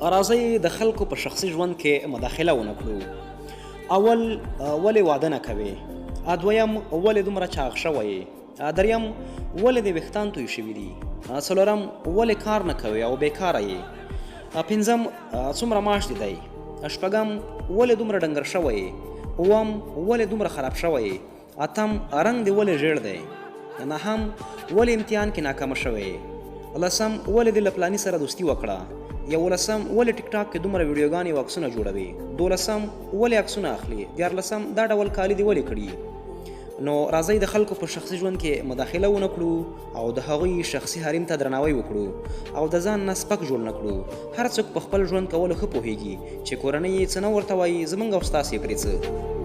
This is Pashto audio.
راځئ د خلکو په شخصي ژوند کې مداخله ونه کړو. اول ولې واده نه کوې؟ دویم ولې دومره چاغ شوی یې؟ دریم ولې د ویښتان توی شوي دي؟ څلورم ولې کار نه کوې او بیکاره یې؟ پنځم څومره معاش دې دی؟ شپږم ولې دومره ډنګر شوی یې؟ اووم ولې دومره خراب شوی یې؟ اتم رنګ دې ولې ژیړ دی؟ نهم ولې امتحان کې ناکامه شوی یې؟ لسم ولې دې له پلاني سره دوستي وکړه؟ یولسم ولې ټیک ټاک کې دومره ویډیوګانې او عکسونه جوړوي؟ دولسم ولې عکسونه اخلي؟ دیارلسم دا ډول کالي دې ولې کړي؟ نو راځئ د خلکو په شخصي ژوند کې مداخله ونه کړو او د هغوی شخصي حریم ته درناوی وکړو او د ځان نه سپک جوړ نه کړو. هر څوک په خپل ژوند کولو ښه پوهیږي چې کورنۍ یې څه نه ورته وایي، زموږ او ستاسې پرې څه.